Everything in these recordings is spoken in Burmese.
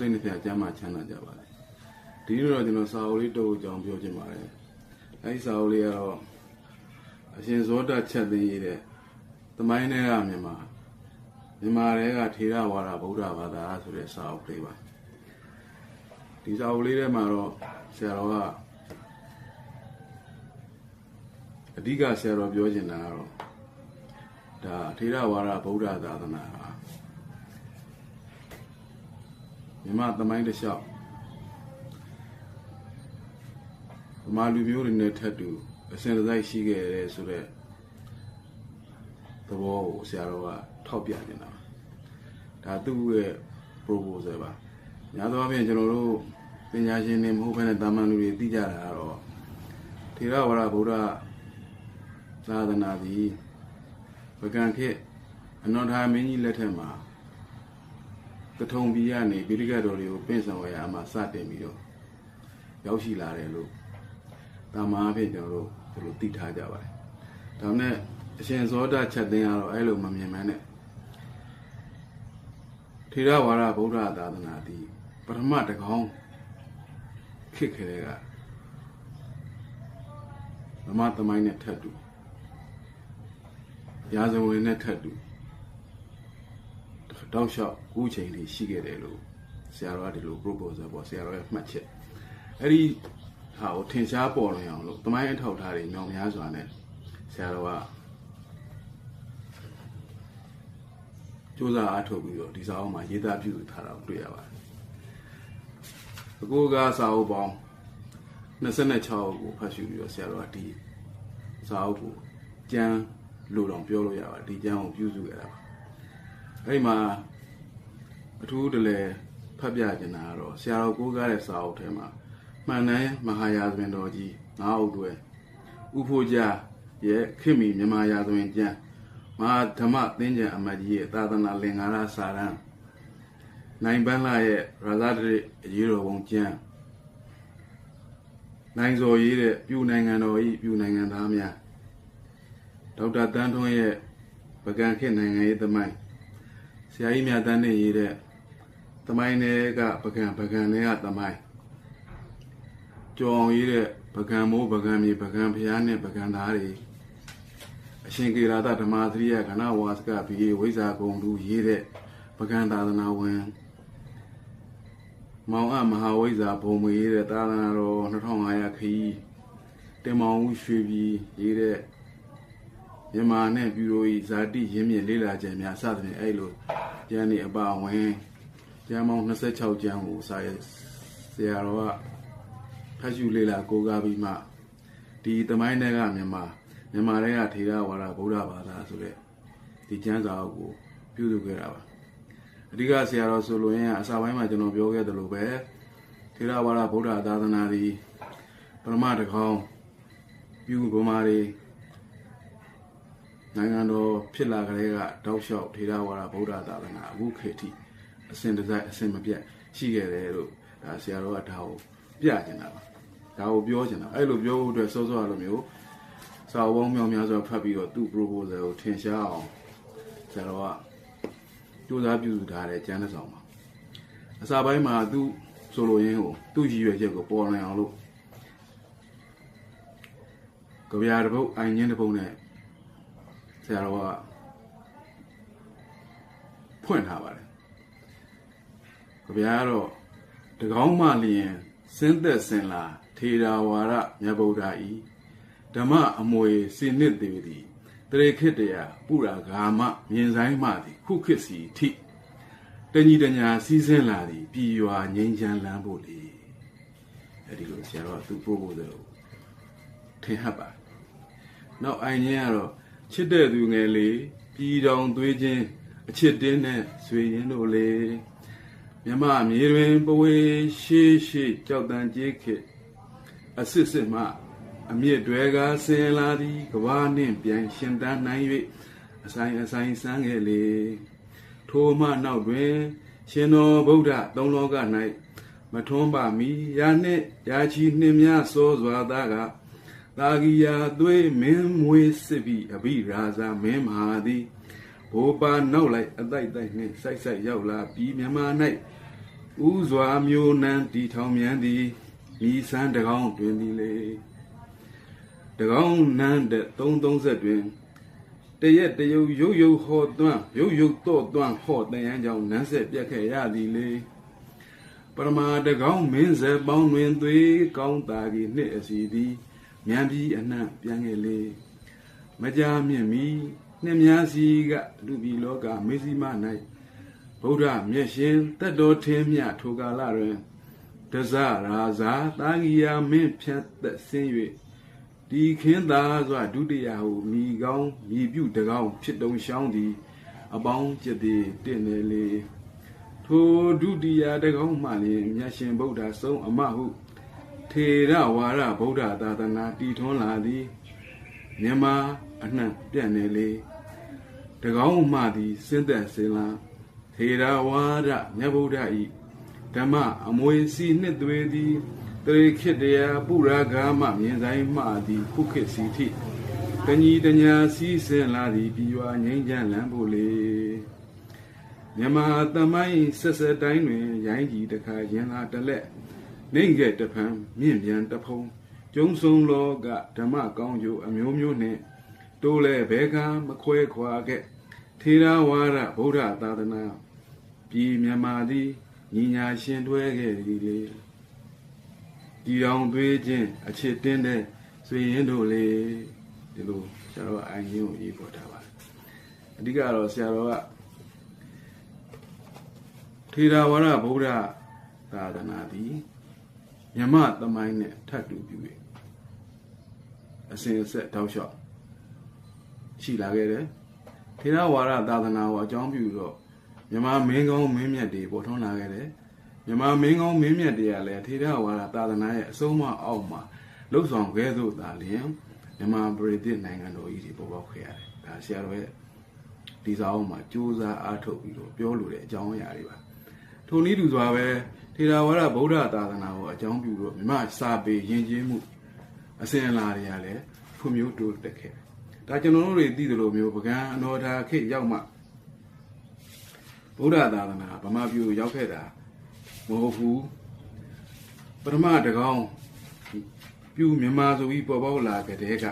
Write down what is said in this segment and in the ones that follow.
စိတ်နှပြကျမ်းမာချမ်းသာကြပါလေဒီလိုတော့ကျွန်တော်စာအုပ်လေးတော့အကြောင်းပြောချင်ပါတယ်အဲဒီစာအုပ်လေးကတော့အရှင်ဇောတချက်သိရတဲ့သမိုင်းထဲကမြန်မာတွေကထေရဝါဒဗုဒ္ဓဘာသာဆိုတဲ့စာအုပ်လေးပါဒီစာအုပ်လေးထဲမှာတော့ဆရာတော်ကအဓိကဆရာတော်ပြောချင်တာကတော့ဒါထေရဝါဒဗုဒ္ဓသာသနာမြန်မာသမိုင်းတစ်လျှောက်ဗမာလူမျိုးတွေနဲ့ထပ်တူအစဉ်တစိုက်ရှိခဲ့တယ်ဆိုတော့သဘောကိုဆရာတော်ကထောက်ပြနေတာဒါသူ့ရဲ့ proposal ပါများသောအားဖြင့်ကျွန်တော်တို့ပညာရှင်တွေမဟုတ်ဘဲနဲ့တာမန်လူတွေသိကြတာကတော့ထေရဝါဒဗုဒ္ဓသာသနာသည်ပကံခေတ်အနောထာမင်းကြီးလက်ထက်မှာကထုံပြည်ကနေဗိဓိကတော်တွေကိုပင့်ဆောင်ရမှာစတင်ပြီးတော့ရောက်ရှိလာတယ်လို့တာမန်အဖြစ်ကျွန်တော်တို့ဒီလိုသိထားကြပါတယ်။ဒါနဲ့အရှင်ဇောတချက်သိန်းကတော့အဲ့လိုမမြင်မှန်းနဲ့ထေရဝါဒဗုဒ္ဓသာသနာသည်ပထမတကောင်းခေတ်ခဲကဗမာသမိုင်းနဲ့ထပ်တူရာဇဝင်နဲ့ထပ်တူတောက်လျှောက်ခုချိန်လေးရှိခဲ့တယ်လို့ဆရာတော်ကဒီလို proposal ပေါ့ဆရာတော်ရဲ့မှတ်ချက်အဲ့ဒီဟာကိုထင်ရှားပေါ်လွင်အောင်လို့သမိုင်းအထောက်အထားတွေမြောင်များစွာနဲ့ဆရာတော်ကစူးစမ်းအားထုတ်ပြီးတော့ဒီစာအုပ်မှာရေးသားပြုစုထားတာကိုတွေ့ရပါတယ်အခုကစာအုပ်ပေါင်း26ကိုဖတ်ရှုပြီးတော့ဆရာတော်ကဒီစာအုပ်ကိုကျမ်းလို့တော့ပြောလို့ရပါတယ်ဒီကျမ်းကိုပြုစုခဲ့တာပါအဲ့ဒီမှာအထူးတလဲဖတ်ပြနေတာကတော့ဆရာတော်ကိုးကားတဲ့စာအုပ်ထဲမှာမှန်တယ်မဟာယာဇဝင်တော်ကြီး9အုပ်တွဲဥဖို့ကြရဲ့ခင်မီမြန်မာယာဇဝင်ကျမ်းမဟာဓမ္မသင်္ကြန်အမတ်ကြီးရဲ့သာသနာလင်္ကာရစာရန်နိုင်ပန်းလာရဲ့ရာဇဒရိအရေးတော်ပုံကျမ်းနိုင်စော်ရေးတဲ့ပြုနိုင်ငံတော်ဤပြုနိုင်ငံသားများဒေါက်တာတန်းထွန်းရဲ့ပကံခေတ်နိုင်ငံရေးသမိုင်းဆရာကြီးမြတ်တန်းနဲ့ရေးတဲ့သမိုင်းတွေကပကံတွေကသမိုင်းကျော်အောင်ရေးတဲ့ပကံမိုးပကံမြေပကံဖျားနဲ့ပကံသားတွေအရှင်ကေရာတဓမ္မသရိယကဏဝါစကဘီဝိဇာကုံလူရေးတဲ့ပကံသာသနာဝင်မောင်အမဟာဝိဇာဘုံမွေရေးတဲ့သာသနာတော်2500ခရီးတင်မောင်ဦးရွှေပြည်ရေးတဲ့မြန်မာနဲ့ပြူရိုဤဇာတိရင်းမြစ်လေးလာခြင်းများစသဖြင့်အဲ့လိုကျမ်းတွေအပါဝင်ကျမ်းပေါင်း26ကျမ်းကိုစာရေးဆရာတော်ကဖတ်ရှုလေးလာကိုးကားပြီးမှဒီသမိုင်းတွေကမြန်မာတွေကထေရဝါဒဗုဒ္ဓဘာသာဆိုတဲ့ဒီကျမ်းစာအုပ်ကိုပြုစုခဲ့တာပါအဓိကဆရာတော်ဆိုလိုရင်အစာပိုင်းမှာကျွန်တော်ပြောခဲ့သလိုပဲထေရဝါဒဗုဒ္ဓသာသနာသည်ပရမတကောင်းပြုဗမာတွေနိုင်ငံတော်ဖြစ်လာကြတဲ့ကတောက်လျှောက်ထေရဝါဒဗုဒ္ဓသာသနာအခုခေတ်ထိအစဉ်တစိုက်အစဉ်မပြတ်ရှိခဲ့တယ်လို့ဒါဆရာတော်ကဒါကိုပြချင်တာပါဒါကိုပြောချင်တာအဲ့လိုပြောဖို့အတွက်စောစောလိုမျိုးစာအုပ်ပေါင်းများစွာဖတ်ပြီးတော့သူ့ proposal ကိုထင်ရှားအောင်ဆရာတော်ကကြိုးစားပြုစုထားတဲ့ကျမ်းစာဆောင်ပါအစာပိုင်းမှာသူဆိုလိုရင်းကိုသူ့ရည်ရွယ်ချက်ကိုပေါ်လွင်အောင်လို့ကြပြတစ်ပုဒ်အိုင်ငင်းတစ်ပုဒ်နဲ့ဆရာတော်ကဖွင့်ထားပါတယ်ကြပြကတော့တကောင်းမှလျင်စင်းသက်စင်လာထေရဝါဒမြတ်ဗုဒ္ဓဤဓမ္မအမွေစင်နစ်သေးသည်တရေခေတ္တရာပုရာဂါမမြင်ဆိုင်မှသည်ခုခေတ်စီထိတညီတညာစီးဆင်းလာသည်ပြည်ရွာငြိမ်းချမ်းလန်းဖို့လေအဲဒီလိုဆရာတော်ကသူ့ပို့ဖို့တယ်ထင်ဟပ်ပါနောက်အိုင်ကြီးကတော့ချစ်တဲ့သူငယ်လေးပြည်တော်သွေးချင်းအချစ်တင်းနဲ့ဆွေရင်တို့လေမြမမြေတွင်ပဝေရှေးကြောက်တန်ကြီးခေအစစ်စစ်မှအမြင့်တွေကဆင်းလာသည်ကဘာနှင့်ပြန်ရှင်တန်းနိုင်၍အဆိုင်ဆန်းခဲ့လေထိုမှနောက်တွင်ရှင်တော်ဗုဒ္ဓသုံးလောက၌မထွန်းပါမီရာနှင့်ရာချီနှင့်များစောစွာသားကသာဂီယာသွေးမင်းမွေးစစ်ပြီးအဘိရာဇာမင်းမဟာသည်ဘိုးပါနောက်လိုက်အတိုက်နှင့်စိုက်ရောက်လာပြီးမြန်မာ၌ ဥစွာမျိုးနန်းတီထောင်မြန်းသည်မိဆန်းတကောင်းတွင်သည်လေတကောင်းနန်းတဲ့330တွင်တရက်တရုပ်ရုပ်ရုပ်ဟောသွမ်းရုပ်ရုပ်တော့သွမ်းဟောတန်ရန်ကြောင့်နန်းဆက်ပြက်ခဲ့ရသည်လေပရမတကောင်းမင်းဆက်ပေါင်းတွင်သွေးကောင်းတာကြီးနှစ်အစီသည်မြန်ပြီးအနှံ့ပြန်ခဲ့လေမကြာမြင့်မီနှစ်များစီကလူပြည်လောကမေစီမ၌ဗုဒ္ဓမျက်ရှင်တတ်တော်ထင်းမြထိုကာလတွင်တဇရာဇာတာဂီယာမင်းဖြတ်သက်ဆင်း၍ဒီခင်းသာစွာဒုတိယဟုမိကောင်းမိပြုတကောင်းဖြစ်တုံရှောင်းသည်အပေါင်းจิตသည်တင့်နေလေထိုဒုတိယတကောင်းမှလျင်မြတ်ရှင်ဗုဒ္ဓဆုံးအမဟုထေရဝါရဗုဒ္ဓသာသနာတည်ထွန်းလာသည်မြန်မာအနှံ့ပြန့်နေလေတကောင်းမှသည်စင်သက်စေလာထေရဝါဒမြတ်ဗုဒ္ဓဤဓမ္မအမွေစီနှစ်သွေသည်တရေခေတ္တရာပုရာဂမမြင်ဆိုင်မှသည်ခုခေတ်စီထိတညီတညာစီးဆင်းလာသည်ပြီးွာငိမ့်ချမ်းလန်းဖို့လေမြမသမိုင်းဆက်ဆက်တိုင်းတွင်ရိုင်းကြီးတခါရင်လာတလက်နှိမ့်ခဲ့တဖန်မြင့်ပြန်တဖုံကျုံဆုံးလောကဓမ္မကောင်းကျိုးအမျိုးမျိုးနှင့်တိုးလဲဘဲကမခွဲခွာခဲ့ထေရဝါဒဗုဒ္ဓသာသနာပြည်မြန်မာသည်ညီညာရှင်တွဲခဲ့သည်လေဒီတော်သွေးခြင်းအချစ်တင်းတဲ့ဆွေရင်တို့လေဒီလိုဆရာတော်အရင်ကိုရေးပေါ်ထားပါတယ်အဓိကတော့ဆရာတော်ကထေရဝါဒဗုဒ္ဓသာသနာသည်မြမသမိုင်းနဲ့ထပ်တူပြု၍အစဉ်အဆက်တောက်လျှောက်ရှိလာခဲ့တယ်ထေရဝါဒသာသနာကိုအကြောင်းပြုတော့မြမမင်းကောင်းမင်းမြတ်တွေပေါ်ထွန်းလာခဲ့တယ်မြမမင်းကောင်းမင်းမြတ်တွေကလည်းထေရဝါဒသာသနာရဲ့အဆုံးအမအောက်မှာလှုပ်ဆောင်ခဲ့သို့သာလျှင်မြမပရိသတ်နိုင်ငံတော်ကြီးတွေပေါ်ပေါက်ခဲ့ရတယ်ဒါဆရာတော်ရဲ့ဒီစာအုပ်မှာကြိုးစားအားထုတ်ပြီးတော့ပြောလိုတဲ့အကြောင်းအရာတွေပါထိုနည်းတူစွာပဲထေရဝါဒဗုဒ္ဓသာသနာကိုအကြောင်းပြုတော့မြမစာပေယဉ်ကျေးမှုအစဉ်အလာတွေကလည်းဖွံ့ဖြိုးတိုးတက်ခဲ့ဒါကျွန်တော်တို့တွေသိသလိုမျိုးပကံအနောထာခေတ်ရောက်မှဗုဒ္ဓသာသနာဗမာပြည်ကိုရောက်ခဲ့တာမဟုတ်ဘူးပထမတကောင်းပြုမြန်မာဆိုပြီးပေါ်ပေါက်လာကြတဲ့က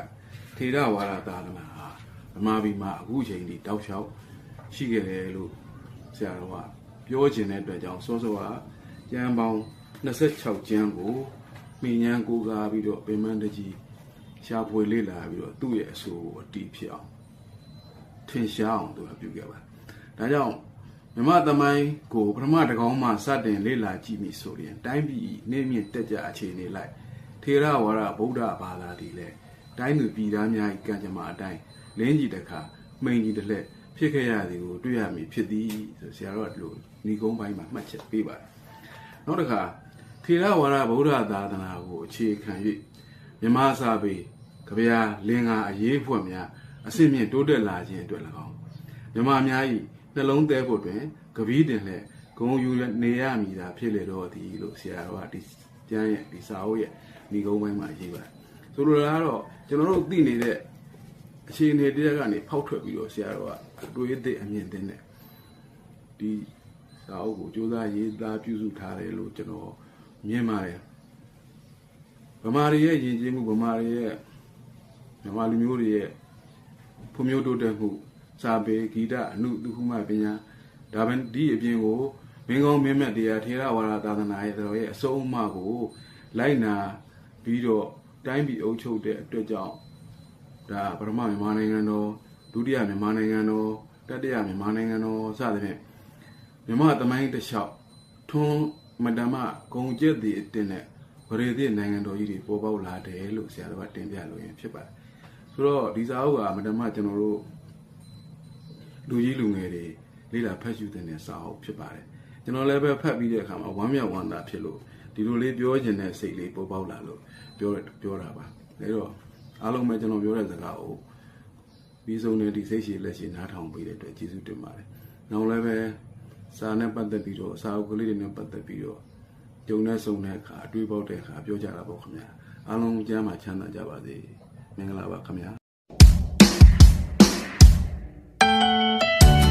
ထေရဝါဒသာသနာဟာဗမာပြည်မှာအခုချိန်ထိတောက်လျှောက်ရှိခဲ့တယ်လို့ဆရာတော်ကပြောခြင်းတဲ့အတွက်ကြောင့်စောစောကကျမ်းပေါင်း26ကျမ်းကိုမိညာကိုကားပြီးတော့ပင်မတကြီးရှားဖွေလေ့လာပြီးတော့သူ့ရဲ့အဆိုကိုအတီးဖြစ်အောင်ထင်ရှားအောင်သူကပြုခဲ့ပါတယ်ဒါကြောင့်မြမသမိုင်းကိုပထမတကောင်းမှစတင်လေ့လာကြည့်မိဆိုရင်တိုင်းပြည်နေမြင့်တက်ကြအခြေအနေလိုက်ထေရဝါဒဗုဒ္ဓဘာသာတည်လဲတိုင်းသူပြည်သားများ၏ကံကြမ္မာအတိုင်းလင်းကြီးတခါမိန်ကြီးတစ်လက်ဖြစ်ခဲ့ရသည်ကိုတွေ့ရမည်ဖြစ်သည်ဆိုဆရာတော်ကဒီလိုဏီကုန်းပိုင်းမှာမှတ်ချက်ပေးပါတယ်နောက်တစ်ခါထေရဝါဒဗုဒ္ဓသာသနာကိုအခြေခံ၍မြမစာပေကဗျာလင်္ကာအရေးဖွဲ့များအစစ်မြင့်တိုးတက်လာခြင်းအတွက်၎င်းမြမများ၏နှလုံးသဲဖို့တွင်ကပီးတင်လှဲ့ဂုံယူနေရမည်သာဖြစ်လေတော့သည်လို့ဆရာတော်ကဒီကျမ်းရဲ့ဒီစာအုပ်ရဲ့ဏီကုန်းပိုင်းမှာရေးပါတယ်ဆိုလိုတာကတော့ကျွန်တော်တို့သိနေတဲ့အခြေအနေတရားကနေဖောက်ထွက်ပြီးတော့ဆရာတော်ကအတွေ့အသည့်အမြင်တင်တဲ့ဒီစာအုပ်ကိုကြိုးစားရေးသားပြုစုထားတယ်လို့ကျွန်တော်မြင်ပါတယ်ဗမာတွေရဲ့ယဉ်ကျေးမှုဗမာတွေရဲ့ဗမာလူမျိုးတွေရဲ့ဖွံ့ဖြိုးတိုးတက်မှုစာပေဂီတအနုသုခမပညာဒါပဲဒီအပြင်ကိုမင်းကောင်းမင်းမြတ်တရားထေရဝါဒသာသနာရဲ့တော်ရဲ့အဆုံးအမကိုလိုက်နာပြီးတော့တိုင်းပြည်အုပ်ချုပ်တဲ့အတွက်ကြောင့်ဒါပထမမြန်မာနိုင်ငံတော်ဒုတိယမြန်မာနိုင်ငံတော်တတိယမြန်မာနိုင်ငံတော်စသဖြင့်မြန်မာသမိုင်းတစ်လျှောက်ထွန်းမတမဂုံကျက်သည့်အတင်းနဲ့ဗရေသည့်နိုင်ငံတော်ကြီးတွေပေါ်ပေါက်လာတယ်လို့ဆရာတော်ကတင်ပြလို့ရင်ဖြစ်ပါတယ်ဆိုတော့ဒီစာအုပ်ကမတမကျွန်တော်တို့လူကြီးလူငယ်တွေလေ့လာဖတ်ရှုတဲ့စာအုပ်ဖြစ်ပါတယ်ကျွန်တော်လည်းပဲဖတ်ပြီးတဲ့အခါမှာဝမ်းမြောက်ဝမ်းသာဖြစ်လို့ဒီလိုလေးပြောချင်တဲ့စိတ်လေးပေါ်ပေါက်လာလို့ပြောတာပါဒါတော့အားလုံးပဲကျွန်တော်ပြောတဲ့စကားကိုပြီးဆုံးတဲ့ဒီစိတ်ရှိလက်ရှိနားထောင်ပေးတဲ့အတွက်ကျေးဇူးတင်ပါတယ်နောက်လည်းပဲစာနဲ့ပတ်သက်ပြီးတော့စာအုပ်ကလေးတွေနဲ့ပတ်သက်ပြီးတော့ကြုံတဲ့ဆုံတဲ့အခါအတွေးပေါက်တဲ့အခါပြောကြတာပေါ့ခင်ဗျာအားလုံးကျမ်းမှာချမ်းသာကြပါစေမင်္ဂလာပါခင်ဗျာ